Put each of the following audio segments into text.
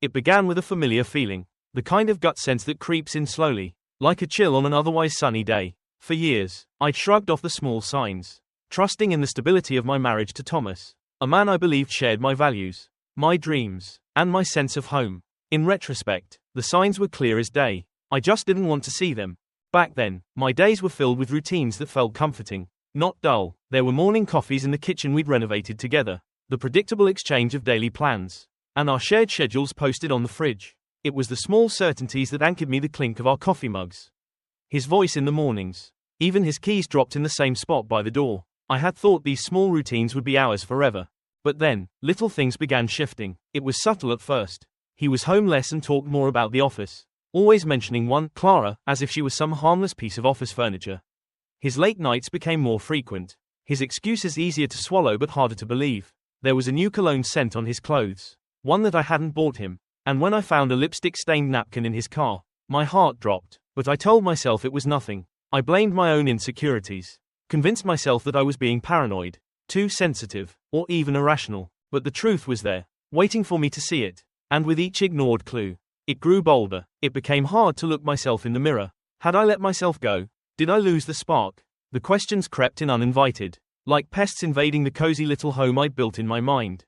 It began with a familiar feeling, the kind of gut sense that creeps in slowly, like a chill on an otherwise sunny day. For years, I'd shrugged off the small signs, trusting in the stability of my marriage to Thomas, a man I believed shared my values, my dreams, and my sense of home. In retrospect, the signs were clear as day. I just didn't want to see them. Back then, my days were filled with routines that felt comforting, not dull. There were morning coffees in the kitchen we'd renovated together, the predictable exchange of daily plans, and our shared schedules posted on the fridge. It was the small certainties that anchored me, the clink of our coffee mugs, his voice in the mornings, even his keys dropped in the same spot by the door. I had thought these small routines would be ours forever. But then, little things began shifting. It was subtle at first. He was home less and talked more about the office, always mentioning one, Clara, as if she was some harmless piece of office furniture. His late nights became more frequent, his excuses easier to swallow but harder to believe. There was a new cologne scent on his clothes, one that I hadn't bought him, and when I found a lipstick-stained napkin in his car, my heart dropped. But I told myself it was nothing. I blamed my own insecurities, convinced myself that I was being paranoid, too sensitive, or even irrational. But the truth was there, waiting for me to see it. And with each ignored clue, it grew bolder. It became hard to look myself in the mirror. Had I let myself go? Did I lose the spark? The questions crept in uninvited, like pests invading the cozy little home I'd built in my mind.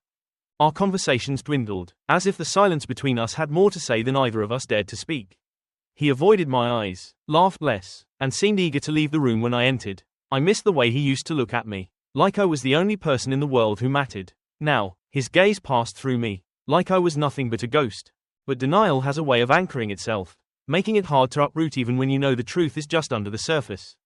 Our conversations dwindled, as if the silence between us had more to say than either of us dared to speak. He avoided my eyes, laughed less, and seemed eager to leave the room when I entered. I missed the way he used to look at me, like I was the only person in the world who mattered. Now, his gaze passed through me, like I was nothing but a ghost. But denial has a way of anchoring itself, making it hard to uproot even when you know the truth is just under the surface.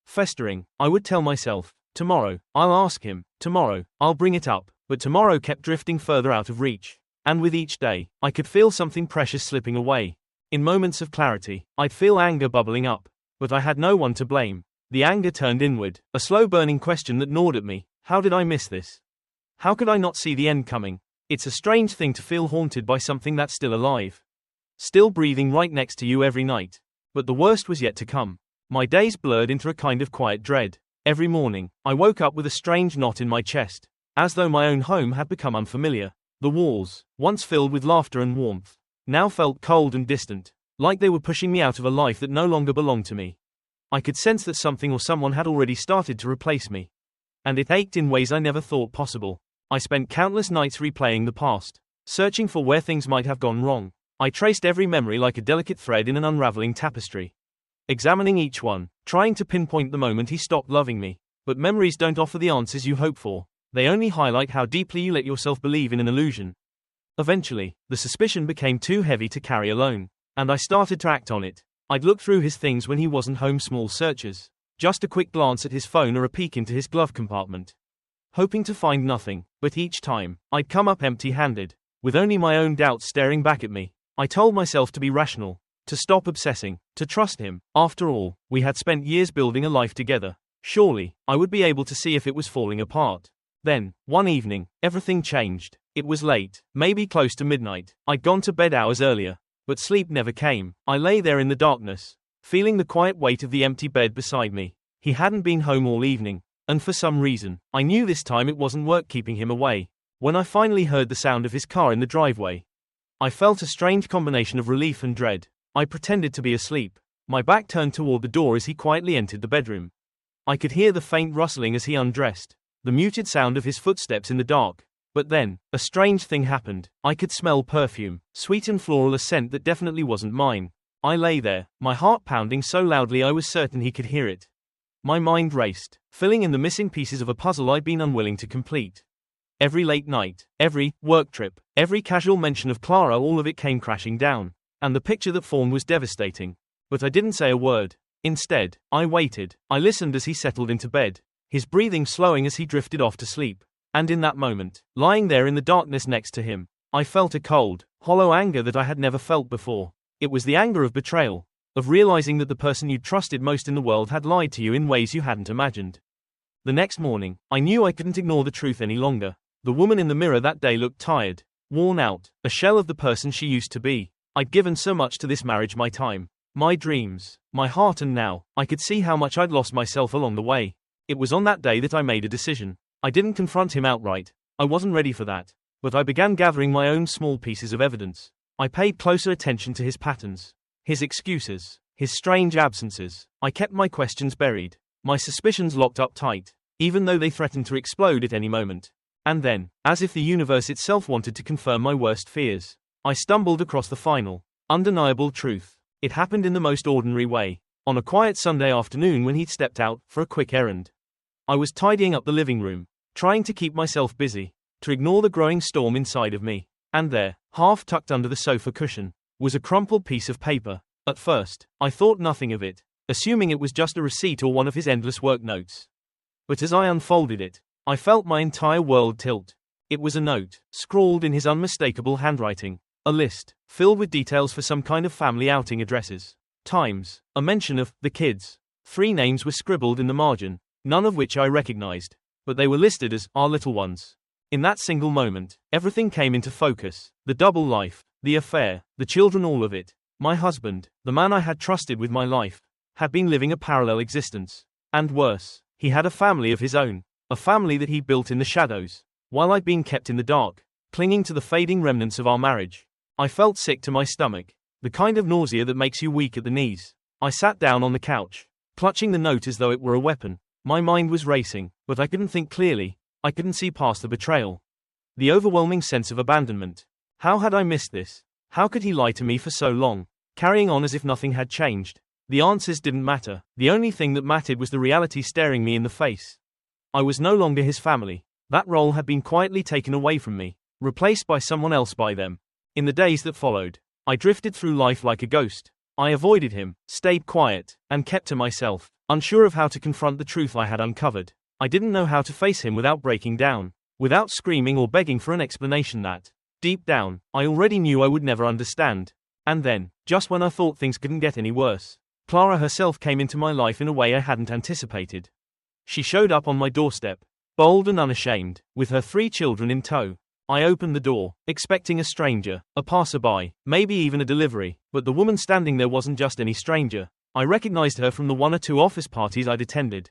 Festering, I would tell myself, tomorrow, I'll ask him, tomorrow, I'll bring it up, but tomorrow kept drifting further out of reach. And with each day, I could feel something precious slipping away. In moments of clarity, I'd feel anger bubbling up, but I had no one to blame. The anger turned inward, a slow burning question that gnawed at me. How did I miss this? How could I not see the end coming? It's a strange thing to feel haunted by something that's still alive, still breathing right next to you every night. But the worst was yet to come. My days blurred into a kind of quiet dread. Every morning, I woke up with a strange knot in my chest, as though my own home had become unfamiliar. The walls, once filled with laughter and warmth, now felt cold and distant, like they were pushing me out of a life that no longer belonged to me. I could sense that something or someone had already started to replace me. And it ached in ways I never thought possible. I spent countless nights replaying the past, searching for where things might have gone wrong. I traced every memory like a delicate thread in an unraveling tapestry, examining each one, trying to pinpoint the moment he stopped loving me. But memories don't offer the answers you hope for. They only highlight how deeply you let yourself believe in an illusion. Eventually, the suspicion became too heavy to carry alone, and I started to act on it. I'd look through his things when he wasn't home, small searches, just a quick glance at his phone or a peek into his glove compartment, hoping to find nothing. But each time, I'd come up empty-handed, with only my own doubts staring back at me. I told myself to be rational, to stop obsessing, to trust him. After all, we had spent years building a life together. Surely, I would be able to see if it was falling apart. Then, one evening, everything changed. It was late, maybe close to midnight. I'd gone to bed hours earlier, but sleep never came. I lay there in the darkness, feeling the quiet weight of the empty bed beside me. He hadn't been home all evening, and for some reason, I knew this time it wasn't work keeping him away. When I finally heard the sound of his car in the driveway, I felt a strange combination of relief and dread. I pretended to be asleep, my back turned toward the door as he quietly entered the bedroom. I could hear the faint rustling as he undressed, the muted sound of his footsteps in the dark. But then, a strange thing happened. I could smell perfume, sweet and floral, a scent that definitely wasn't mine. I lay there, my heart pounding so loudly I was certain he could hear it. My mind raced, filling in the missing pieces of a puzzle I'd been unwilling to complete. Every late night, every work trip, every casual mention of Clara, all of it came crashing down. And the picture that formed was devastating. But I didn't say a word. Instead, I waited. I listened as he settled into bed, his breathing slowing as he drifted off to sleep. And in that moment, lying there in the darkness next to him, I felt a cold, hollow anger that I had never felt before. It was the anger of betrayal, of realizing that the person you trusted most in the world had lied to you in ways you hadn't imagined. The next morning, I knew I couldn't ignore the truth any longer. The woman in the mirror that day looked tired, worn out, a shell of the person she used to be. I'd given so much to this marriage, my time, my dreams, my heart, and now, I could see how much I'd lost myself along the way. It was on that day that I made a decision. I didn't confront him outright. I wasn't ready for that. But I began gathering my own small pieces of evidence. I paid closer attention to his patterns, his excuses, his strange absences. I kept my questions buried, my suspicions locked up tight, even though they threatened to explode at any moment. And then, as if the universe itself wanted to confirm my worst fears, I stumbled across the final, undeniable truth. It happened in the most ordinary way, on a quiet Sunday afternoon when he'd stepped out for a quick errand. I was tidying up the living room, trying to keep myself busy, to ignore the growing storm inside of me. And there, half tucked under the sofa cushion, was a crumpled piece of paper. At first, I thought nothing of it, assuming it was just a receipt or one of his endless work notes. But as I unfolded it, I felt my entire world tilt. It was a note, scrawled in his unmistakable handwriting, a list, filled with details for some kind of family outing, addresses, times, a mention of the kids. 3 names were scribbled in the margin, none of which I recognized, but they were listed as our little ones. In that single moment, everything came into focus: the double life, the affair, the children, all of it. My husband, the man I had trusted with my life, had been living a parallel existence. And worse, he had a family of his own, a family that he built in the shadows, while I'd been kept in the dark, clinging to the fading remnants of our marriage. I felt sick to my stomach, the kind of nausea that makes you weak at the knees. I sat down on the couch, clutching the note as though it were a weapon. My mind was racing, but I couldn't think clearly. I couldn't see past the betrayal, the overwhelming sense of abandonment. How had I missed this? How could he lie to me for so long, carrying on as if nothing had changed? The answers didn't matter. The only thing that mattered was the reality staring me in the face. I was no longer his family. That role had been quietly taken away from me, replaced by someone else by them. In the days that followed, I drifted through life like a ghost. I avoided him, stayed quiet, and kept to myself, unsure of how to confront the truth I had uncovered. I didn't know how to face him without breaking down, without screaming or begging for an explanation that, deep down, I already knew I would never understand. And then, just when I thought things couldn't get any worse, Clara herself came into my life in a way I hadn't anticipated. She showed up on my doorstep, bold and unashamed, with her 3 children in tow. I opened the door, expecting a stranger, a passerby, maybe even a delivery, but the woman standing there wasn't just any stranger. I recognized her from the 1 or 2 office parties I'd attended,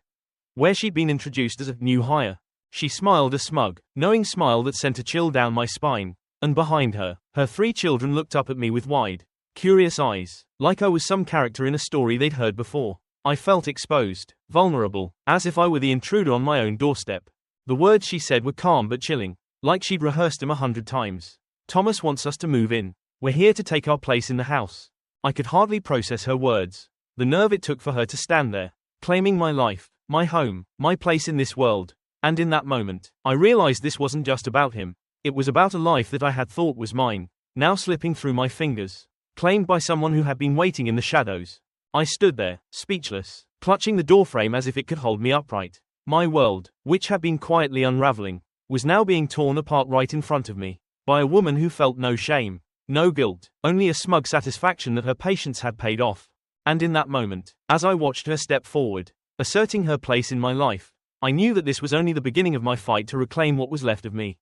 where she'd been introduced as a new hire. She smiled, a smug, knowing smile that sent a chill down my spine, and behind her, her 3 children looked up at me with wide, curious eyes, like I was some character in a story they'd heard before. I felt exposed, vulnerable, as if I were the intruder on my own doorstep. The words she said were calm but chilling, like she'd rehearsed them 100 times. Thomas wants us to move in. We're here to take our place in the house. I could hardly process her words. The nerve it took for her to stand there, claiming my life, my home, my place in this world. And in that moment, I realized this wasn't just about him. It was about a life that I had thought was mine, now slipping through my fingers, claimed by someone who had been waiting in the shadows. I stood there, speechless, clutching the doorframe as if it could hold me upright. My world, which had been quietly unraveling, was now being torn apart right in front of me, by a woman who felt no shame, no guilt, only a smug satisfaction that her patience had paid off. And in that moment, as I watched her step forward, asserting her place in my life, I knew that this was only the beginning of my fight to reclaim what was left of me.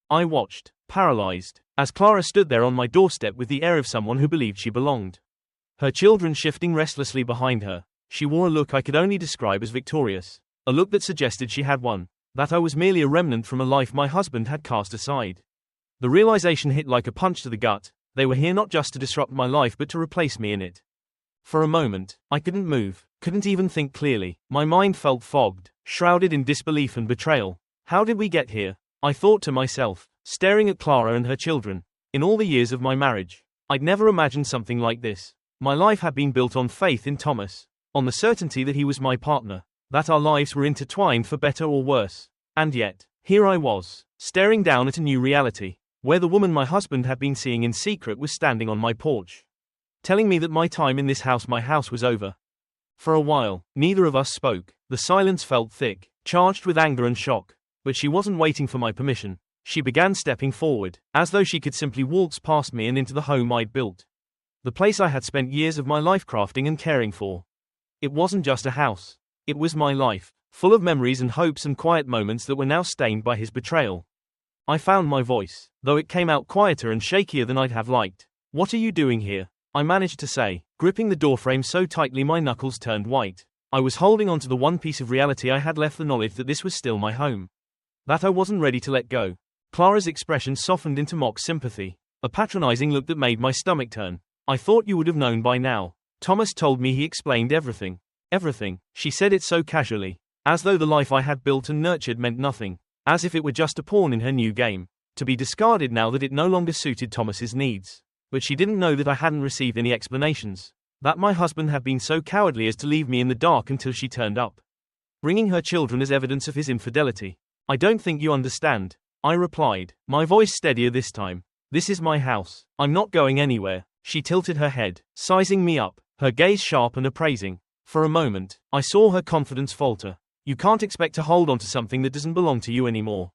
I watched, paralyzed, as Clara stood there on my doorstep with the air of someone who believed she belonged. Her children shifting restlessly behind her, she wore a look I could only describe as victorious, a look that suggested she had won, that I was merely a remnant from a life my husband had cast aside. The realization hit like a punch to the gut. They were here not just to disrupt my life but to replace me in it. For a moment, I couldn't move, couldn't even think clearly. My mind felt fogged, shrouded in disbelief and betrayal. How did we get here? I thought to myself, staring at Clara and her children. In all the years of my marriage, I'd never imagined something like this. My life had been built on faith in Thomas, on the certainty that he was my partner, that our lives were intertwined for better or worse. And yet, here I was, staring down at a new reality, where the woman my husband had been seeing in secret was standing on my porch, telling me that my time in this house, my house, was over. For a while, neither of us spoke. The silence felt thick, charged with anger and shock. But she wasn't waiting for my permission. She began stepping forward, as though she could simply waltz past me and into the home I'd built. The place I had spent years of my life crafting and caring for. It wasn't just a house. It was my life, full of memories and hopes and quiet moments that were now stained by his betrayal. I found my voice, though it came out quieter and shakier than I'd have liked. "What are you doing here?" I managed to say, gripping the doorframe so tightly my knuckles turned white. I was holding on to the one piece of reality I had left, the knowledge that this was still my home, that I wasn't ready to let go. Clara's expression softened into mock sympathy. a patronizing look that made my stomach turn. I thought you would have known by now. Thomas told me he explained everything. Everything. She said it so casually, as though the life I had built and nurtured meant nothing, as if it were just a pawn in her new game, to be discarded now that it no longer suited Thomas's needs. But she didn't know that I hadn't received any explanations, that my husband had been so cowardly as to leave me in the dark until she turned up, bringing her children as evidence of his infidelity. I don't think you understand, I replied, my voice steadier this time. This is my house. I'm not going anywhere. She tilted her head, sizing me up, her gaze sharp and appraising. For a moment, I saw her confidence falter. You can't expect to hold on to something that doesn't belong to you anymore,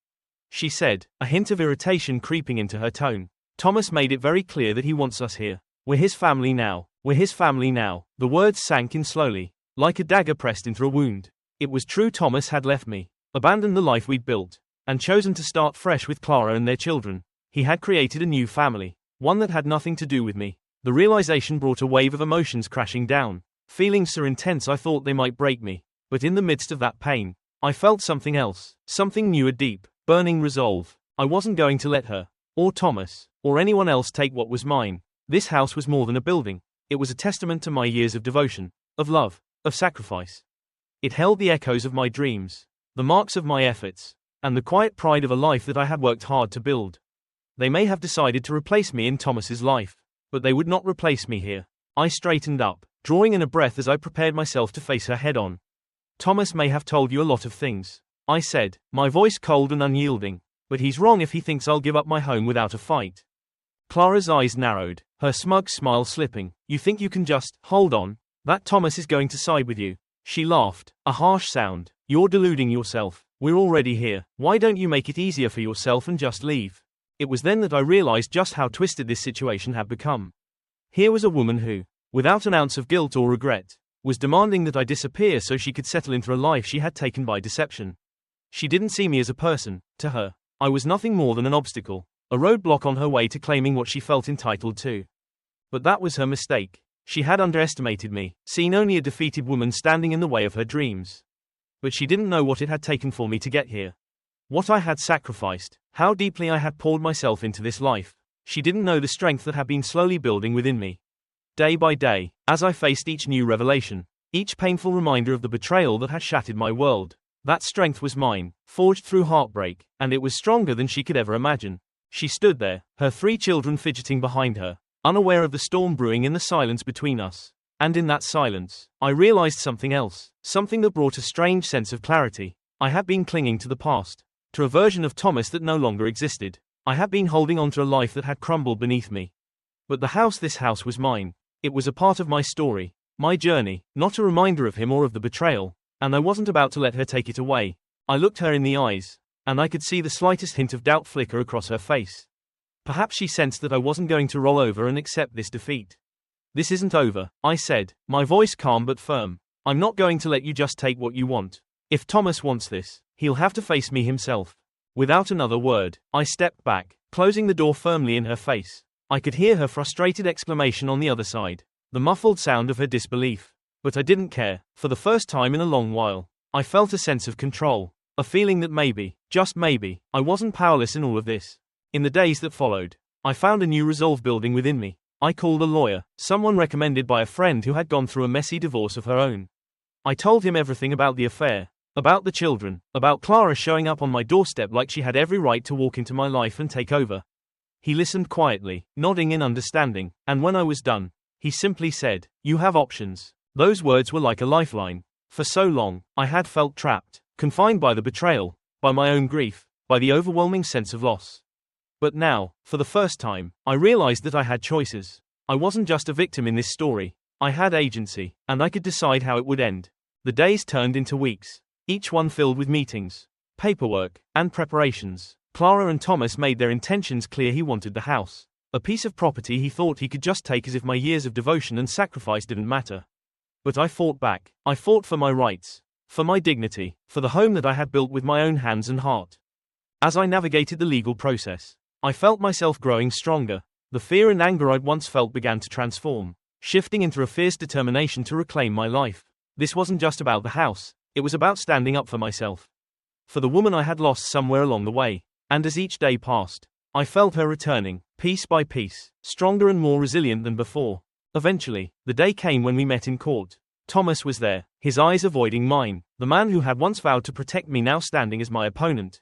she said, a hint of irritation creeping into her tone. Thomas made it very clear that he wants us here. We're his family now. We're his family now. The words sank in slowly, like a dagger pressed into a wound. It was true. Thomas had left me, abandoned the life we'd built, and chosen to start fresh with Clara and their children. He had created a new family, one that had nothing to do with me. The realization brought a wave of emotions crashing down, feelings so intense I thought they might break me. But in the midst of that pain, I felt something else, something new, a deep, burning resolve. I wasn't going to let her, or Thomas, or anyone else take what was mine. This house was more than a building. It was a testament to my years of devotion, of love, of sacrifice. It held the echoes of my dreams, the marks of my efforts, and the quiet pride of a life that I had worked hard to build. They may have decided to replace me in Thomas's life, but they would not replace me here. I straightened up, drawing in a breath as I prepared myself to face her head-on. Thomas may have told you a lot of things, I said, my voice cold and unyielding, but he's wrong if he thinks I'll give up my home without a fight. Clara's eyes narrowed, her smug smile slipping. You think you can just hold on? That Thomas is going to side with you? She laughed, a harsh sound. You're deluding yourself. We're already here. Why don't you make it easier for yourself and just leave? It was then that I realized just how twisted this situation had become. Here was a woman who, without an ounce of guilt or regret, was demanding that I disappear so she could settle into a life she had taken by deception. She didn't see me as a person. To her, I was nothing more than an obstacle, a roadblock on her way to claiming what she felt entitled to. But that was her mistake. She had underestimated me, seen only a defeated woman standing in the way of her dreams. But she didn't know what it had taken for me to get here. What I had sacrificed, how deeply I had poured myself into this life. She didn't know the strength that had been slowly building within me. Day by day, as I faced each new revelation, each painful reminder of the betrayal that had shattered my world, that strength was mine, forged through heartbreak, and it was stronger than she could ever imagine. She stood there, her 3 children fidgeting behind her, unaware of the storm brewing in the silence between us. And in that silence, I realized something else, something that brought a strange sense of clarity. I had been clinging to the past, to a version of Thomas that no longer existed. I had been holding on to a life that had crumbled beneath me. But this house was mine. It was a part of my story, my journey, not a reminder of him or of the betrayal, and I wasn't about to let her take it away. I looked her in the eyes, and I could see the slightest hint of doubt flicker across her face. Perhaps she sensed that I wasn't going to roll over and accept this defeat. This isn't over, I said, my voice calm but firm. I'm not going to let you just take what you want. If Thomas wants this, he'll have to face me himself. Without another word, I stepped back, closing the door firmly in her face. I could hear her frustrated exclamation on the other side, the muffled sound of her disbelief. But I didn't care. For the first time in a long while, I felt a sense of control, a feeling that maybe, just maybe, I wasn't powerless in all of this. In the days that followed, I found a new resolve building within me. I called a lawyer, someone recommended by a friend who had gone through a messy divorce of her own. I told him everything about the affair, about the children, about Clara showing up on my doorstep like she had every right to walk into my life and take over. He listened quietly, nodding in understanding, and when I was done, he simply said, "You have options." Those words were like a lifeline. For so long, I had felt trapped, confined by the betrayal, by my own grief, by the overwhelming sense of loss. But now, for the first time, I realized that I had choices. I wasn't just a victim in this story. I had agency, and I could decide how it would end. The days turned into weeks, each one filled with meetings, paperwork, and preparations. Clara and Thomas made their intentions clear. He wanted the house, a piece of property he thought he could just take as if my years of devotion and sacrifice didn't matter. But I fought back. I fought for my rights, for my dignity, for the home that I had built with my own hands and heart. As I navigated the legal process, I felt myself growing stronger. The fear and anger I'd once felt began to transform, shifting into a fierce determination to reclaim my life. This wasn't just about the house, it was about standing up for myself, for the woman I had lost somewhere along the way. And as each day passed, I felt her returning, piece by piece, stronger and more resilient than before. Eventually, the day came when we met in court. Thomas was there, his eyes avoiding mine, the man who had once vowed to protect me now standing as my opponent.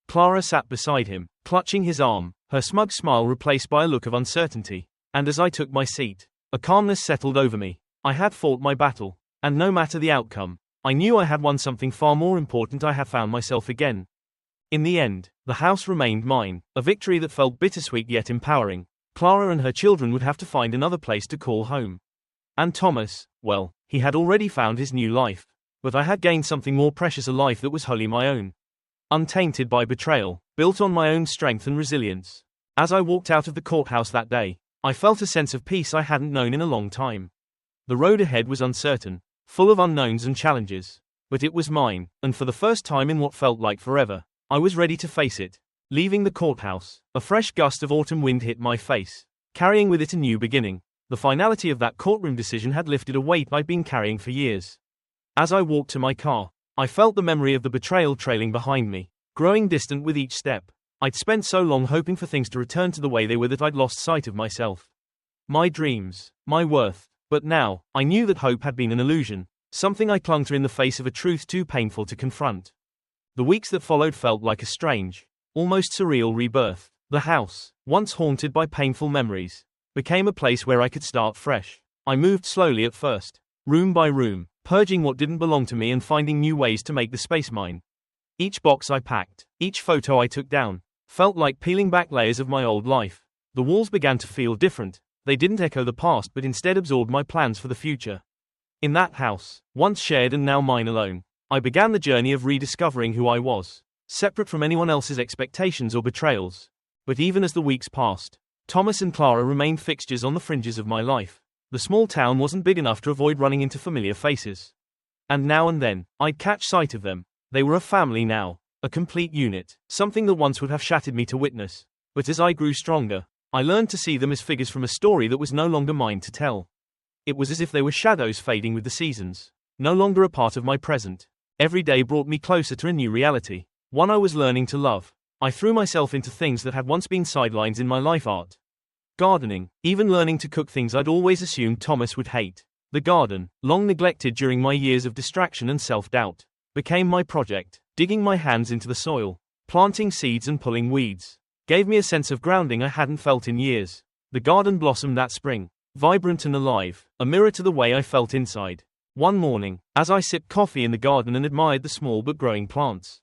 Clara sat beside him, clutching his arm, her smug smile replaced by a look of uncertainty. And as I took my seat, a calmness settled over me. I had fought my battle, and no matter the outcome, I knew I had won something far more important. I had found myself again. In the end, the house remained mine, a victory that felt bittersweet yet empowering. Clara and her children would have to find another place to call home. And Thomas, well, he had already found his new life. But I had gained something more precious, a life that was wholly my own. Untainted by betrayal, built on my own strength and resilience. As I walked out of the courthouse that day, I felt a sense of peace I hadn't known in a long time. The road ahead was uncertain, full of unknowns and challenges. But it was mine, and for the first time in what felt like forever, I was ready to face it. Leaving the courthouse, a fresh gust of autumn wind hit my face, carrying with it a new beginning. The finality of that courtroom decision had lifted a weight I'd been carrying for years. As I walked to my car, I felt the memory of the betrayal trailing behind me, growing distant with each step. I'd spent so long hoping for things to return to the way they were that I'd lost sight of myself. My dreams, my worth. But now, I knew that hope had been an illusion, something I clung to in the face of a truth too painful to confront. The weeks that followed felt like a strange, almost surreal rebirth. The house, once haunted by painful memories, became a place where I could start fresh. I moved slowly at first, room by room, purging what didn't belong to me and finding new ways to make the space mine. Each box I packed, each photo I took down, felt like peeling back layers of my old life. The walls began to feel different. They didn't echo the past but instead absorbed my plans for the future. In that house, once shared and now mine alone, I began the journey of rediscovering who I was, separate from anyone else's expectations or betrayals. But even as the weeks passed, Thomas and Clara remained fixtures on the fringes of my life. The small town wasn't big enough to avoid running into familiar faces. And now and then, I'd catch sight of them. They were a family now, a complete unit, something that once would have shattered me to witness. But as I grew stronger, I learned to see them as figures from a story that was no longer mine to tell. It was as if they were shadows fading with the seasons, no longer a part of my present. Every day brought me closer to a new reality, one I was learning to love. I threw myself into things that had once been sidelines in my life: art, gardening, even learning to cook things I'd always assumed Thomas would hate. The garden, long neglected during my years of distraction and self-doubt, became my project. Digging my hands into the soil, planting seeds and pulling weeds, gave me a sense of grounding I hadn't felt in years. The garden blossomed that spring, vibrant and alive, a mirror to the way I felt inside. One morning, as I sipped coffee in the garden and admired the small but growing plants,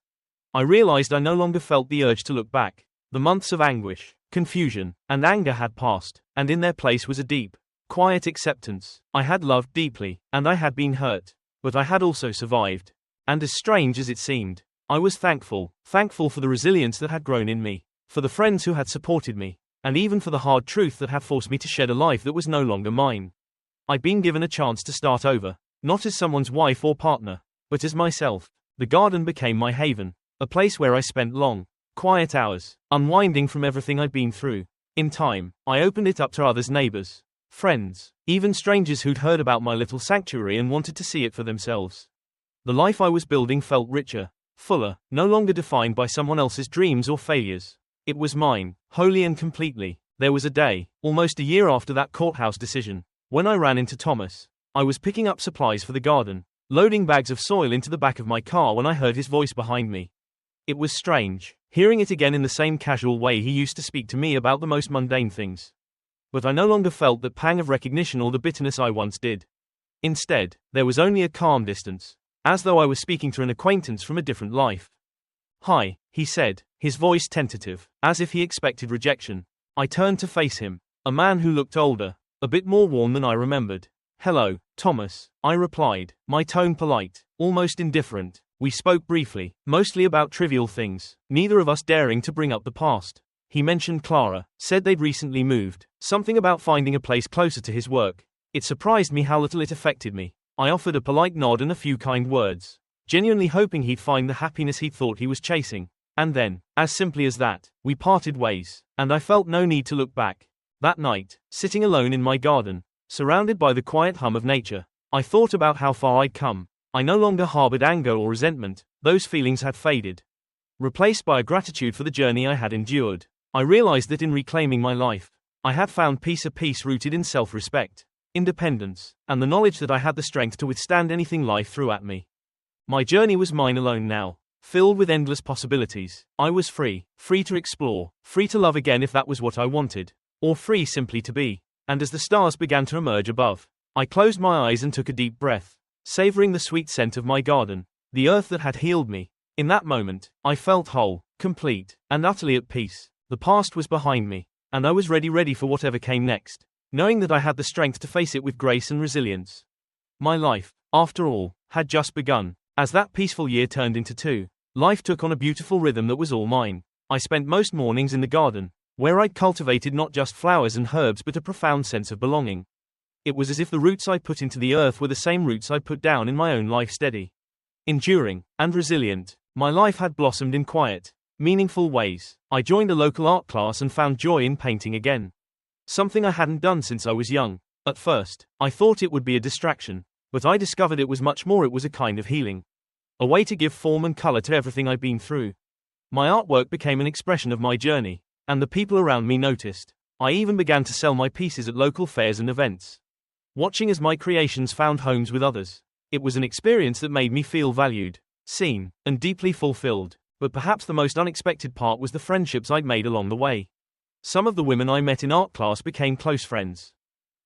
I realized I no longer felt the urge to look back. The months of anguish, confusion, and anger had passed, and in their place was a deep, quiet acceptance. I had loved deeply, and I had been hurt, but I had also survived. And as strange as it seemed, I was thankful for the resilience that had grown in me, for the friends who had supported me, and even for the hard truth that had forced me to shed a life that was no longer mine. I'd been given a chance to start over, not as someone's wife or partner, but as myself. The garden became my haven, a place where I spent long, quiet hours, unwinding from everything I'd been through. In time, I opened it up to others, neighbors, friends, even strangers who'd heard about my little sanctuary and wanted to see it for themselves. The life I was building felt richer, fuller, no longer defined by someone else's dreams or failures. It was mine, wholly and completely. There was a day, almost a year after that courthouse decision, when I ran into Thomas. I was picking up supplies for the garden, loading bags of soil into the back of my car when I heard his voice behind me. It was strange, hearing it again in the same casual way he used to speak to me about the most mundane things. But I no longer felt that pang of recognition or the bitterness I once did. Instead, there was only a calm distance, as though I was speaking to an acquaintance from a different life. "Hi," he said, his voice tentative, as if he expected rejection. I turned to face him, a man who looked older, a bit more worn than I remembered. "Hello, Thomas," I replied, my tone polite, almost indifferent. We spoke briefly, mostly about trivial things, neither of us daring to bring up the past. He mentioned Clara, said they'd recently moved, something about finding a place closer to his work. It surprised me how little it affected me. I offered a polite nod and a few kind words, genuinely hoping he'd find the happiness he thought he was chasing. And then, as simply as that, we parted ways, and I felt no need to look back. That night, sitting alone in my garden, surrounded by the quiet hum of nature, I thought about how far I'd come. I no longer harbored anger or resentment, those feelings had faded, replaced by a gratitude for the journey I had endured. I realized that in reclaiming my life, I had found peace, a peace rooted in self-respect, independence, and the knowledge that I had the strength to withstand anything life threw at me. My journey was mine alone now, filled with endless possibilities. I was free, free to explore, free to love again if that was what I wanted, or free simply to be. And as the stars began to emerge above, I closed my eyes and took a deep breath, savoring the sweet scent of my garden, the earth that had healed me. In that moment, I felt whole, complete, and utterly at peace. The past was behind me, and I was ready for whatever came next, knowing that I had the strength to face it with grace and resilience. My life, after all, had just begun. As that peaceful year turned into two, life took on a beautiful rhythm that was all mine. I spent most mornings in the garden, where I'd cultivated not just flowers and herbs but a profound sense of belonging. It was as if the roots I put into the earth were the same roots I put down in my own life, steady, enduring, and resilient. My life had blossomed in quiet, meaningful ways. I joined a local art class and found joy in painting again. Something I hadn't done since I was young. At first, I thought it would be a distraction, but I discovered it was much more. It was a kind of healing. A way to give form and color to everything I'd been through. My artwork became an expression of my journey, and the people around me noticed. I even began to sell my pieces at local fairs and events. Watching as my creations found homes with others. It was an experience that made me feel valued, seen, and deeply fulfilled. But perhaps the most unexpected part was the friendships I'd made along the way. Some of the women I met in art class became close friends.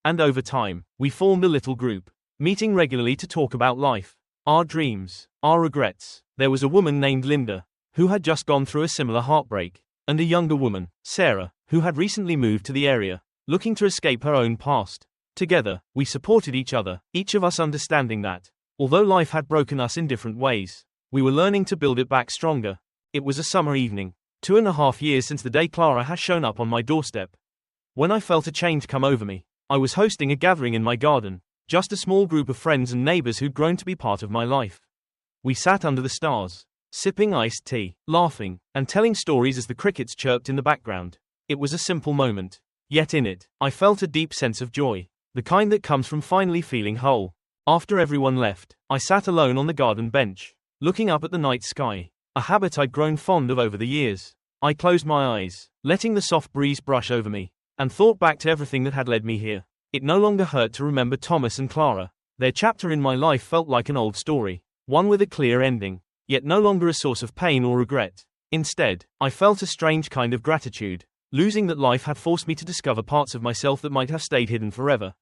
And over time, we formed a little group, meeting regularly to talk about life, our dreams, our regrets. There was a woman named Linda, who had just gone through a similar heartbreak, and a younger woman, Sarah, who had recently moved to the area, looking to escape her own past. Together, we supported each other, each of us understanding that, although life had broken us in different ways, we were learning to build it back stronger. It was a summer evening, 2.5 years since the day Clara had shown up on my doorstep. When I felt a change come over me, I was hosting a gathering in my garden, just a small group of friends and neighbors who'd grown to be part of my life. We sat under the stars, sipping iced tea, laughing, and telling stories as the crickets chirped in the background. It was a simple moment, yet in it, I felt a deep sense of joy, the kind that comes from finally feeling whole. After everyone left, I sat alone on the garden bench, looking up at the night sky, a habit I'd grown fond of over the years. I closed my eyes, letting the soft breeze brush over me, and thought back to everything that had led me here. It no longer hurt to remember Thomas and Clara. Their chapter in my life felt like an old story, one with a clear ending, yet no longer a source of pain or regret. Instead, I felt a strange kind of gratitude, losing that life had forced me to discover parts of myself that might have stayed hidden forever.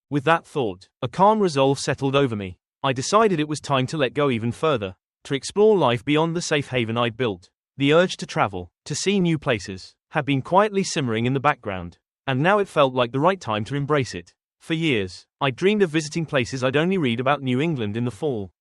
With that thought, a calm resolve settled over me. I decided it was time to let go even further, to explore life beyond the safe haven I'd built. The urge to travel, to see new places, had been quietly simmering in the background, and now it felt like the right time to embrace it. For years, I dreamed of visiting places I'd only read about: New England in the fall,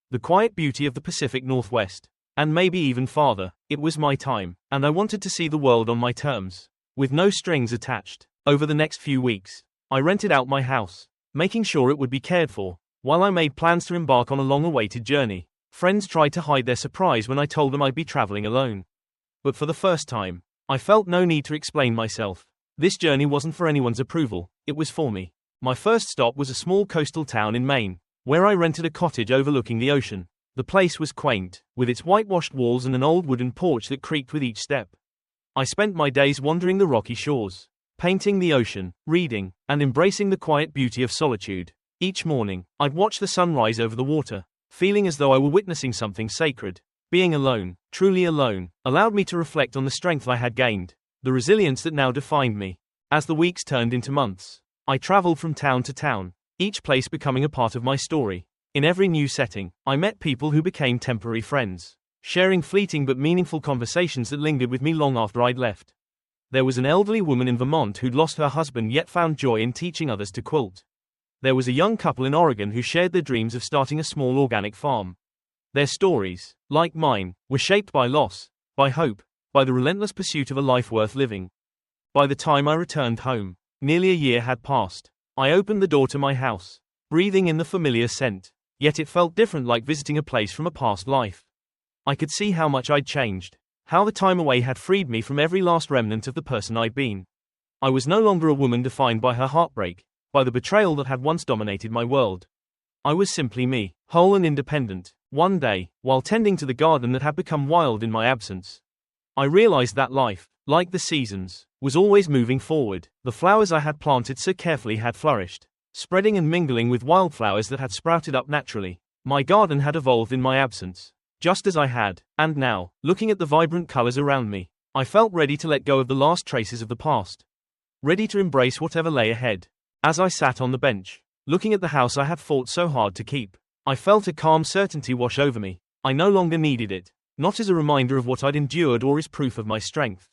the quiet beauty of the Pacific Northwest, and maybe even farther. It was my time, and I wanted to see the world on my terms, with no strings attached. Over the next few weeks, I rented out my house, making sure it would be cared for, while I made plans to embark on a long-awaited journey. Friends tried to hide their surprise when I told them I'd be traveling alone. But for the first time, I felt no need to explain myself. This journey wasn't for anyone's approval, it was for me. My first stop was a small coastal town in Maine, where I rented a cottage overlooking the ocean. The place was quaint, with its whitewashed walls and an old wooden porch that creaked with each step. I spent my days wandering the rocky shores, painting the ocean, reading, and embracing the quiet beauty of solitude. Each morning, I'd watch the sun rise over the water, feeling as though I were witnessing something sacred. Being alone, truly alone, allowed me to reflect on the strength I had gained, the resilience that now defined me. As the weeks turned into months, I traveled from town to town, each place becoming a part of my story. In every new setting, I met people who became temporary friends, sharing fleeting but meaningful conversations that lingered with me long after I'd left. There was an elderly woman in Vermont who'd lost her husband yet found joy in teaching others to quilt. There was a young couple in Oregon who shared their dreams of starting a small organic farm. Their stories, like mine, were shaped by loss, by hope, by the relentless pursuit of a life worth living. By the time I returned home, nearly a year had passed. I opened the door to my house, breathing in the familiar scent, yet it felt different, like visiting a place from a past life. I could see how much I'd changed, how the time away had freed me from every last remnant of the person I'd been. I was no longer a woman defined by her heartbreak, by the betrayal that had once dominated my world. I was simply me, whole and independent. One day, while tending to the garden that had become wild in my absence, I realized that life, like the seasons, was always moving forward. The flowers I had planted so carefully had flourished, spreading and mingling with wildflowers that had sprouted up naturally. My garden had evolved in my absence, just as I had, and now, looking at the vibrant colors around me, I felt ready to let go of the last traces of the past, ready to embrace whatever lay ahead. As I sat on the bench, looking at the house I had fought so hard to keep, I felt a calm certainty wash over me. I no longer needed it, not as a reminder of what I'd endured or as proof of my strength.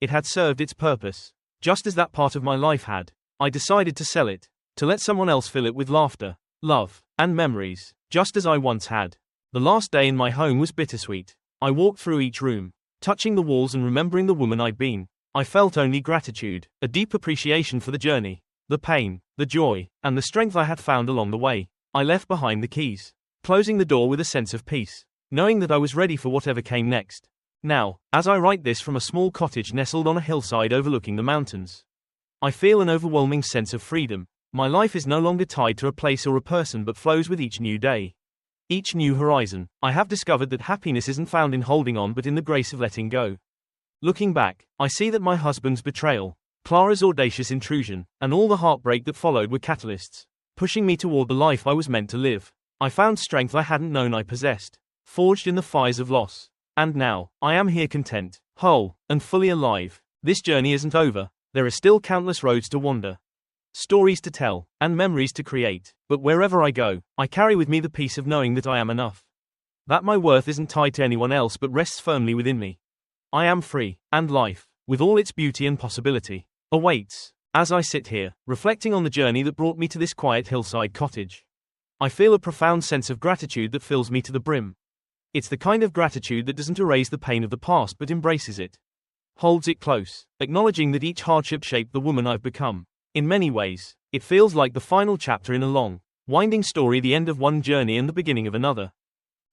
It had served its purpose, just as that part of my life had. I decided to sell it, to let someone else fill it with laughter, love, and memories, just as I once had. The last day in my home was bittersweet. I walked through each room, touching the walls and remembering the woman I'd been. I felt only gratitude, a deep appreciation for the journey, the pain, the joy, and the strength I had found along the way. I left behind the keys, closing the door with a sense of peace, knowing that I was ready for whatever came next. Now, as I write this from a small cottage nestled on a hillside overlooking the mountains, I feel an overwhelming sense of freedom. My life is no longer tied to a place or a person but flows with each new day, each new horizon. I have discovered that happiness isn't found in holding on but in the grace of letting go. Looking back, I see that my husband's betrayal, Clara's audacious intrusion, and all the heartbreak that followed were catalysts, pushing me toward the life I was meant to live. I found strength I hadn't known I possessed, forged in the fires of loss. And now, I am here content, whole, and fully alive. This journey isn't over. There are still countless roads to wander, stories to tell, and memories to create. But wherever I go, I carry with me the peace of knowing that I am enough, that my worth isn't tied to anyone else but rests firmly within me. I am free, and life, with all its beauty and possibility, awaits. As I sit here, reflecting on the journey that brought me to this quiet hillside cottage, I feel a profound sense of gratitude that fills me to the brim. It's the kind of gratitude that doesn't erase the pain of the past but embraces it, holds it close, acknowledging that each hardship shaped the woman I've become. In many ways, it feels like the final chapter in a long, winding story, the end of one journey and the beginning of another.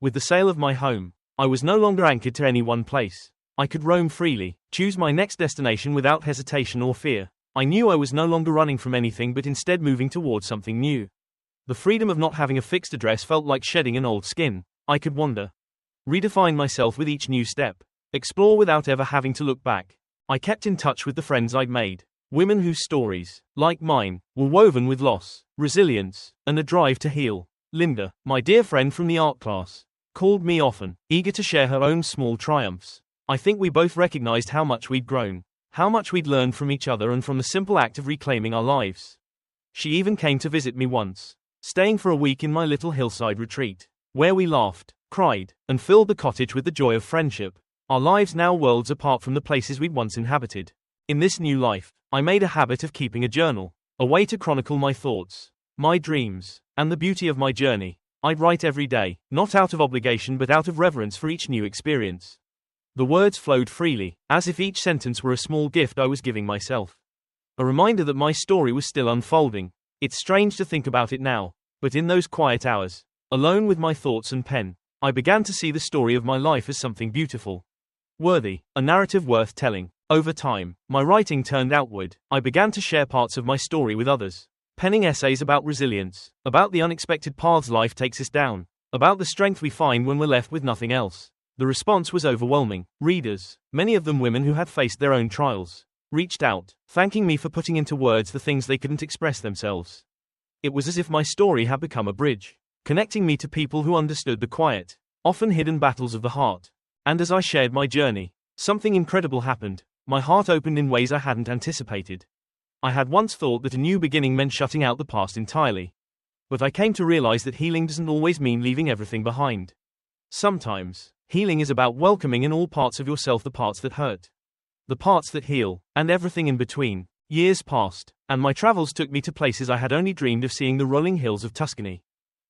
With the sale of my home, I was no longer anchored to any one place. I could roam freely, choose my next destination without hesitation or fear. I knew I was no longer running from anything but instead moving towards something new. The freedom of not having a fixed address felt like shedding an old skin. I could wander, redefine myself with each new step, explore without ever having to look back. I kept in touch with the friends I'd made, women whose stories, like mine, were woven with loss, resilience, and a drive to heal. Linda, my dear friend from the art class, called me often, eager to share her own small triumphs. I think we both recognized how much we'd grown, how much we'd learned from each other and from the simple act of reclaiming our lives. She even came to visit me once, staying for a week in my little hillside retreat, where we laughed, cried, and filled the cottage with the joy of friendship. Our lives now worlds apart from the places we'd once inhabited. In this new life, I made a habit of keeping a journal, a way to chronicle my thoughts, my dreams, and the beauty of my journey. I'd write every day, not out of obligation but out of reverence for each new experience. The words flowed freely, as if each sentence were a small gift I was giving myself. A reminder that my story was still unfolding. It's strange to think about it now, but in those quiet hours, alone with my thoughts and pen, I began to see the story of my life as something beautiful, worthy, a narrative worth telling. Over time, my writing turned outward. I began to share parts of my story with others, penning essays about resilience, about the unexpected paths life takes us down, about the strength we find when we're left with nothing else. The response was overwhelming. Readers, many of them women who had faced their own trials, reached out, thanking me for putting into words the things they couldn't express themselves. It was as if my story had become a bridge, connecting me to people who understood the quiet, often hidden battles of the heart. And as I shared my journey, something incredible happened. My heart opened in ways I hadn't anticipated. I had once thought that a new beginning meant shutting out the past entirely. But I came to realize that healing doesn't always mean leaving everything behind. Sometimes, healing is about welcoming in all parts of yourself the parts that hurt, the parts that heal, and everything in between. Years passed, and my travels took me to places I had only dreamed of seeing: the rolling hills of Tuscany,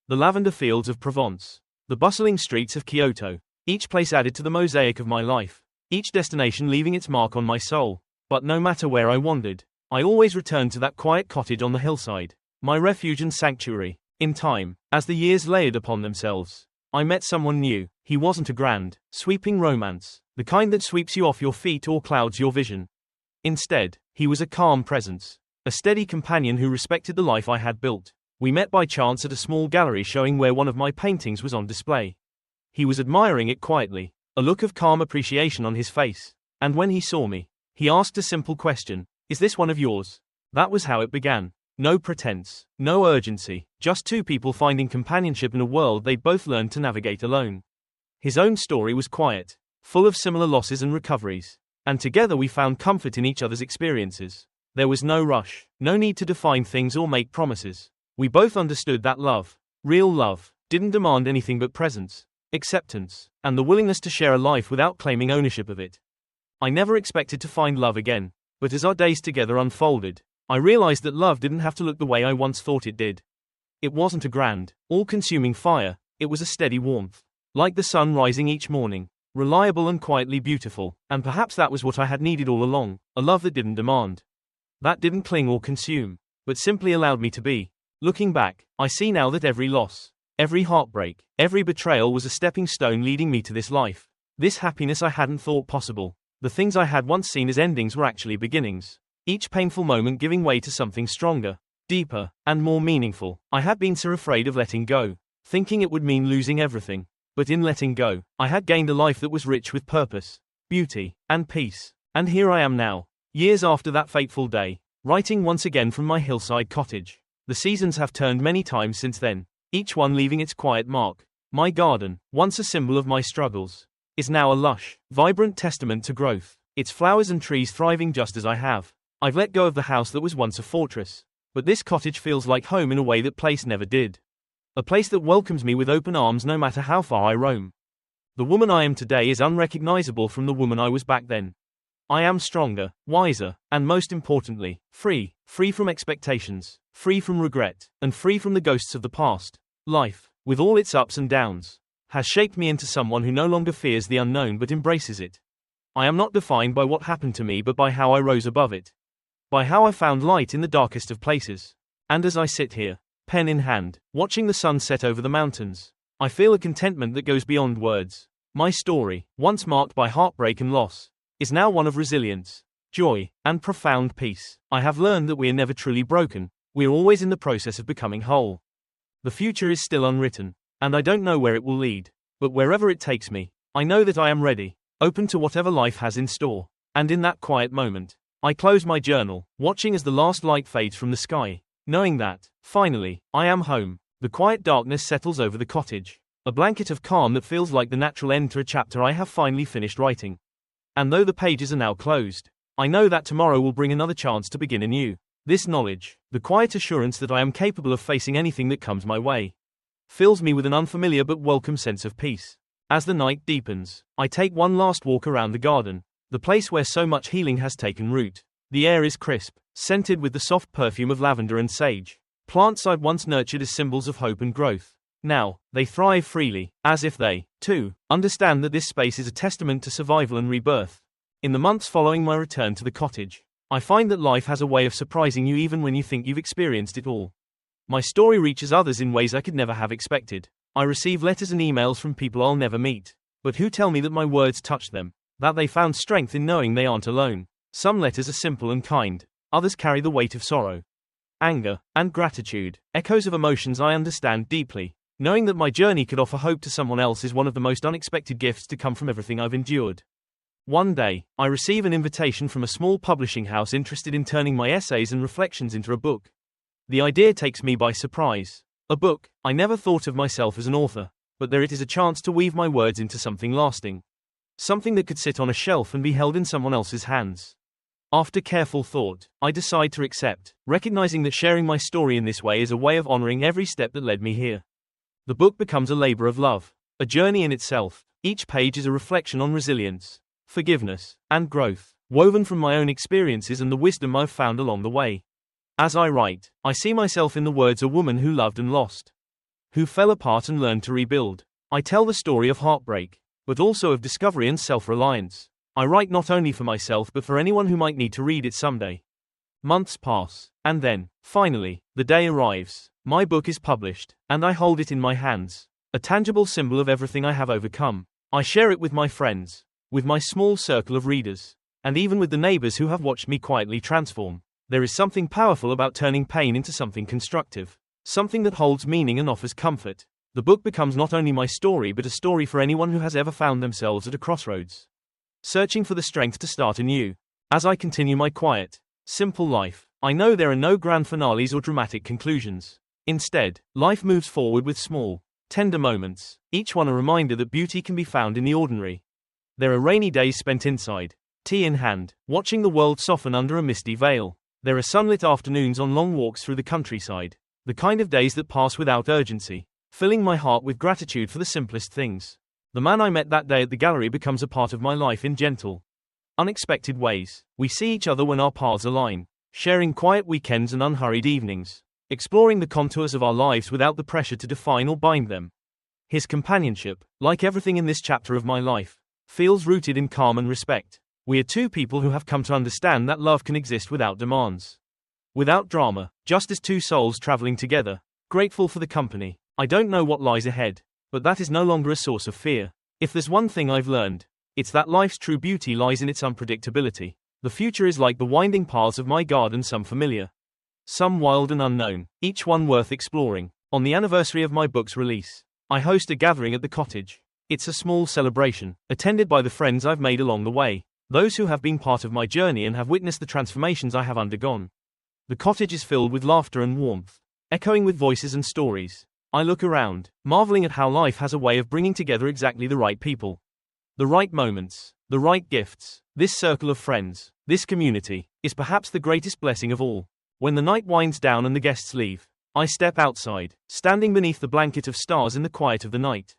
the lavender fields of Provence, the bustling streets of Kyoto. Each place added to the mosaic of my life, each destination leaving its mark on my soul. But no matter where I wandered, I always returned to that quiet cottage on the hillside, my refuge and sanctuary. In time, as the years layered upon themselves, I met someone new. He wasn't a grand, sweeping romance, the kind that sweeps you off your feet or clouds your vision. Instead, he was a calm presence, a steady companion who respected the life I had built. We met by chance at a small gallery showing where one of my paintings was on display. He was admiring it quietly, a look of calm appreciation on his face. And when he saw me, He asked a simple question. Is this one of yours? That was how it began. No pretense, no urgency, just two people finding companionship in a world they'd both learned to navigate alone. His own story was quiet, full of similar losses and recoveries. And together we found comfort in each other's experiences. There was no rush, no need to define things or make promises. We both understood that love, real love, didn't demand anything but presence, acceptance, and the willingness to share a life without claiming ownership of it. I never expected to find love again, but as our days together unfolded, I realized that love didn't have to look the way I once thought it did. It wasn't a grand, all-consuming fire, it was a steady warmth, like the sun rising each morning, reliable and quietly beautiful, and perhaps that was what I had needed all along, a love that didn't demand, that didn't cling or consume, but simply allowed me to be. Looking back, I see now that every loss, every heartbreak, every betrayal was a stepping stone leading me to this life, this happiness I hadn't thought possible. The things I had once seen as endings were actually beginnings, each painful moment giving way to something stronger, deeper, and more meaningful. I had been so afraid of letting go, thinking it would mean losing everything. But in letting go, I had gained a life that was rich with purpose, beauty, and peace. And here I am now, years after that fateful day, writing once again from my hillside cottage. The seasons have turned many times since then, each one leaving its quiet mark. My garden, once a symbol of my struggles, is now a lush, vibrant testament to growth, its flowers and trees thriving just as I have. I've let go of the house that was once a fortress, but this cottage feels like home in a way that place never did. A place that welcomes me with open arms no matter how far I roam. The woman I am today is unrecognizable from the woman I was back then. I am stronger, wiser, and most importantly, free from expectations, free from regret, and free from the ghosts of the past. Life, with all its ups and downs, has shaped me into someone who no longer fears the unknown but embraces it. I am not defined by what happened to me but by how I rose above it. By how I found light in the darkest of places. And as I sit here, pen in hand, watching the sun set over the mountains, I feel a contentment that goes beyond words. My story, once marked by heartbreak and loss, is now one of resilience, joy, and profound peace. I have learned that we are never truly broken, we are always in the process of becoming whole. The future is still unwritten, and I don't know where it will lead, but wherever it takes me, I know that I am ready, open to whatever life has in store. And in that quiet moment, I close my journal, watching as the last light fades from the sky, knowing that, finally, I am home. The quiet darkness settles over the cottage, a blanket of calm that feels like the natural end to a chapter I have finally finished writing. And though the pages are now closed, I know that tomorrow will bring another chance to begin anew. This knowledge, the quiet assurance that I am capable of facing anything that comes my way, fills me with an unfamiliar but welcome sense of peace. As the night deepens, I take one last walk around the garden, the place where so much healing has taken root. The air is crisp, scented with the soft perfume of lavender and sage. Plants I'd once nurtured as symbols of hope and growth. Now, they thrive freely, as if they, too, understand that this space is a testament to survival and rebirth. In the months following my return to the cottage, I find that life has a way of surprising you even when you think you've experienced it all. My story reaches others in ways I could never have expected. I receive letters and emails from people I'll never meet, but who tell me that my words touched them, that they found strength in knowing they aren't alone. Some letters are simple and kind, others carry the weight of sorrow, anger, and gratitude, echoes of emotions I understand deeply. Knowing that my journey could offer hope to someone else is one of the most unexpected gifts to come from everything I've endured. One day, I receive an invitation from a small publishing house interested in turning my essays and reflections into a book. The idea takes me by surprise. A book. I never thought of myself as an author, but there it is, a chance to weave my words into something lasting. Something that could sit on a shelf and be held in someone else's hands. After careful thought, I decide to accept, recognizing that sharing my story in this way is a way of honoring every step that led me here. The book becomes a labor of love, a journey in itself. Each page is a reflection on resilience, forgiveness, and growth, woven from my own experiences and the wisdom I've found along the way. As I write, I see myself in the words a woman who loved and lost, who fell apart and learned to rebuild. I tell the story of heartbreak, but also of discovery and self-reliance. I write not only for myself but for anyone who might need to read it someday. Months pass, and then, finally, the day arrives. My book is published, and I hold it in my hands, a tangible symbol of everything I have overcome. I share it with my friends, with my small circle of readers, and even with the neighbors who have watched me quietly transform. There is something powerful about turning pain into something constructive, something that holds meaning and offers comfort. The book becomes not only my story but a story for anyone who has ever found themselves at a crossroads, searching for the strength to start anew. As I continue my quiet, simple life, I know there are no grand finales or dramatic conclusions. Instead, life moves forward with small, tender moments, each one a reminder that beauty can be found in the ordinary. There are rainy days spent inside, tea in hand, watching the world soften under a misty veil. There are sunlit afternoons on long walks through the countryside, the kind of days that pass without urgency, filling my heart with gratitude for the simplest things. The man I met that day at the gallery becomes a part of my life in gentle, unexpected ways. We see each other when our paths align, sharing quiet weekends and unhurried evenings, exploring the contours of our lives without the pressure to define or bind them. His companionship, like everything in this chapter of my life, feels rooted in calm and respect. We are two people who have come to understand that love can exist without demands, without drama, just as two souls traveling together, grateful for the company. I don't know what lies ahead, but that is no longer a source of fear. If there's one thing I've learned, it's that life's true beauty lies in its unpredictability. The future is like the winding paths of my garden, some familiar, some wild and unknown, each one worth exploring. On the anniversary of my book's release, I host a gathering at the cottage. It's a small celebration, attended by the friends I've made along the way, those who have been part of my journey and have witnessed the transformations I have undergone. The cottage is filled with laughter and warmth, echoing with voices and stories. I look around, marveling at how life has a way of bringing together exactly the right people, the right moments, the right gifts. This circle of friends, this community, is perhaps the greatest blessing of all. When the night winds down and the guests leave, I step outside, standing beneath the blanket of stars in the quiet of the night.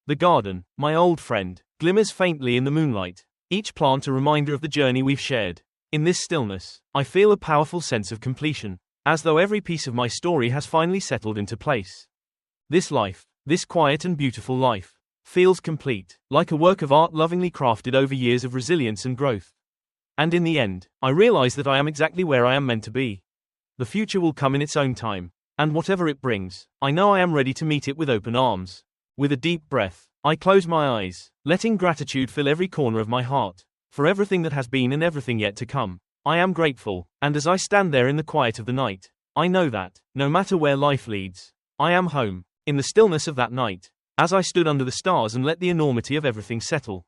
The garden, my old friend, glimmers faintly in the moonlight, each plant a reminder of the journey we've shared. In this stillness, I feel a powerful sense of completion, as though every piece of my story has finally settled into place. This life, this quiet and beautiful life, feels complete, like a work of art lovingly crafted over years of resilience and growth. And in the end, I realize that I am exactly where I am meant to be. The future will come in its own time, and whatever it brings, I know I am ready to meet it with open arms. With a deep breath, I close my eyes, letting gratitude fill every corner of my heart, for everything that has been and everything yet to come. I am grateful, and as I stand there in the quiet of the night, I know that, no matter where life leads, I am home. In the stillness of that night, as I stood under the stars and let the enormity of everything settle,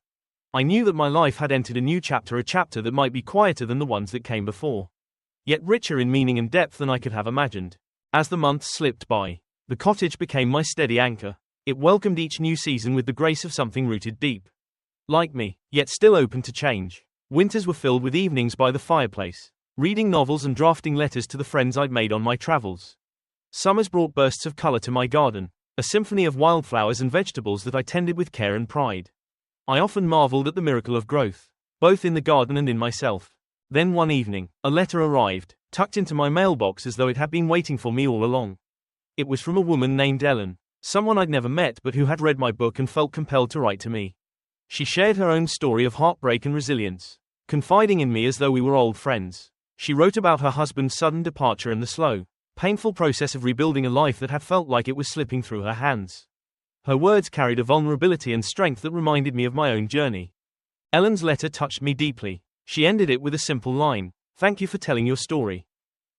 I knew that my life had entered a new chapter, a chapter that might be quieter than the ones that came before, yet richer in meaning and depth than I could have imagined. As the months slipped by, the cottage became my steady anchor. It welcomed each new season with the grace of something rooted deep, like me, yet still open to change. Winters were filled with evenings by the fireplace, reading novels and drafting letters to the friends I'd made on my travels. Summers brought bursts of color to my garden, a symphony of wildflowers and vegetables that I tended with care and pride. I often marveled at the miracle of growth, both in the garden and in myself. Then one evening, a letter arrived, tucked into my mailbox as though it had been waiting for me all along. It was from a woman named Ellen, someone I'd never met but who had read my book and felt compelled to write to me. She shared her own story of heartbreak and resilience, confiding in me as though we were old friends. She wrote about her husband's sudden departure and the slow, painful process of rebuilding a life that had felt like it was slipping through her hands. Her words carried a vulnerability and strength that reminded me of my own journey. Ellen's letter touched me deeply. She ended it with a simple line: "Thank you for telling your story."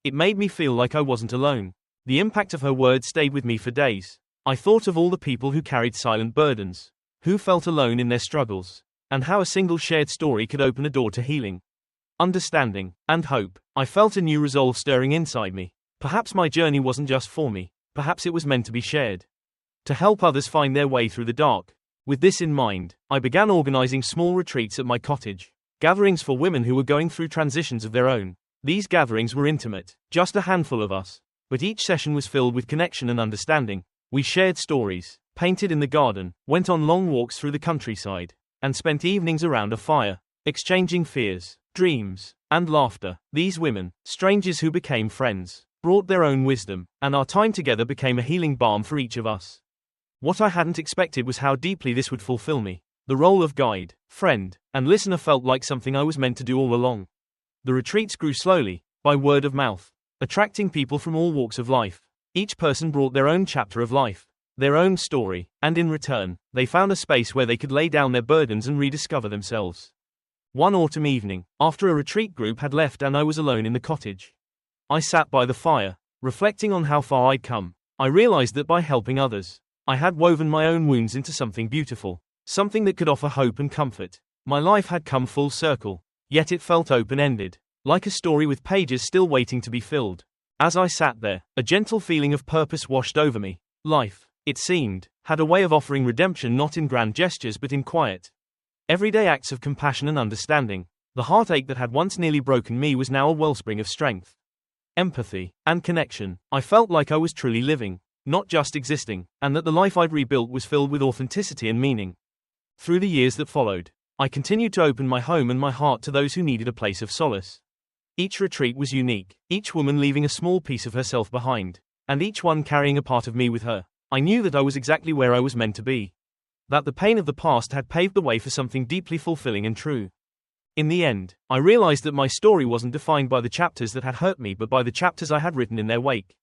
It made me feel like I wasn't alone. The impact of her words stayed with me for days. I thought of all the people who carried silent burdens, who felt alone in their struggles, and how a single shared story could open a door to healing, understanding, and hope. I felt a new resolve stirring inside me. Perhaps my journey wasn't just for me, perhaps it was meant to be shared, to help others find their way through the dark. With this in mind, I began organizing small retreats at my cottage, gatherings for women who were going through transitions of their own. These gatherings were intimate, just a handful of us, but each session was filled with connection and understanding. We shared stories, painted in the garden, went on long walks through the countryside, and spent evenings around a fire, exchanging fears, dreams, and laughter. These women, strangers who became friends, brought their own wisdom, and our time together became a healing balm for each of us. What I hadn't expected was how deeply this would fulfill me. The role of guide, friend, and listener felt like something I was meant to do all along. The retreats grew slowly, by word of mouth, attracting people from all walks of life. Each person brought their own chapter of life, their own story, and in return, they found a space where they could lay down their burdens and rediscover themselves. One autumn evening, after a retreat group had left and I was alone in the cottage, I sat by the fire, reflecting on how far I'd come. I realized that by helping others, I had woven my own wounds into something beautiful, something that could offer hope and comfort. My life had come full circle. yet it felt open-ended, like a story with pages still waiting to be filled. As I sat there, a gentle feeling of purpose washed over me. Life, it seemed, had a way of offering redemption not in grand gestures but in quiet, everyday acts of compassion and understanding. The heartache that had once nearly broken me was now a wellspring of strength, empathy, and connection. I felt like I was truly living, not just existing, and that the life I'd rebuilt was filled with authenticity and meaning. Through the years that followed, I continued to open my home and my heart to those who needed a place of solace. Each retreat was unique, each woman leaving a small piece of herself behind, and each one carrying a part of me with her. I knew that I was exactly where I was meant to be, that the pain of the past had paved the way for something deeply fulfilling and true. In the end, I realized that my story wasn't defined by the chapters that had hurt me but by the chapters I had written in their wake.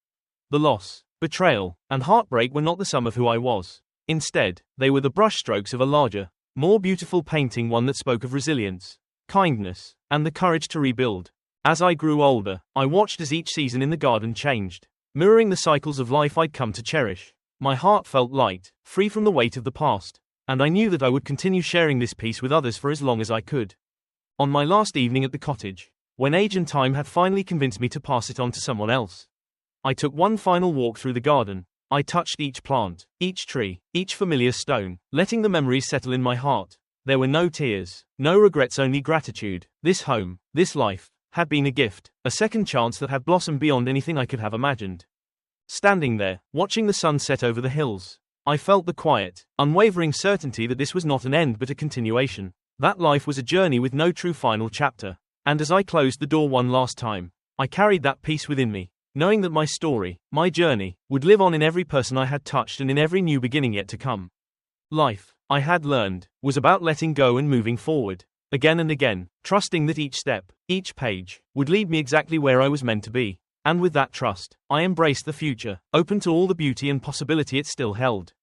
The loss, betrayal, and heartbreak were not the sum of who I was. Instead, they were the brushstrokes of a larger, more beautiful painting, one that spoke of resilience, kindness, and the courage to rebuild. As I grew older, I watched as each season in the garden changed, mirroring the cycles of life I'd come to cherish. My heart felt light, free from the weight of the past, and I knew that I would continue sharing this piece with others for as long as I could. On my last evening at the cottage, when age and time had finally convinced me to pass it on to someone else, I took one final walk through the garden. I touched each plant, each tree, each familiar stone, letting the memories settle in my heart. There were no tears, no regrets, only gratitude. This home, this life, had been a gift, a second chance that had blossomed beyond anything I could have imagined. Standing there, watching the sun set over the hills, I felt the quiet, unwavering certainty that this was not an end but a continuation. That life was a journey with no true final chapter. And as I closed the door one last time, I carried that peace within me, knowing that my story, my journey, would live on in every person I had touched and in every new beginning yet to come. Life, I had learned, was about letting go and moving forward, again and again, trusting that each step, each page, would lead me exactly where I was meant to be. And with that trust, I embraced the future, open to all the beauty and possibility it still held.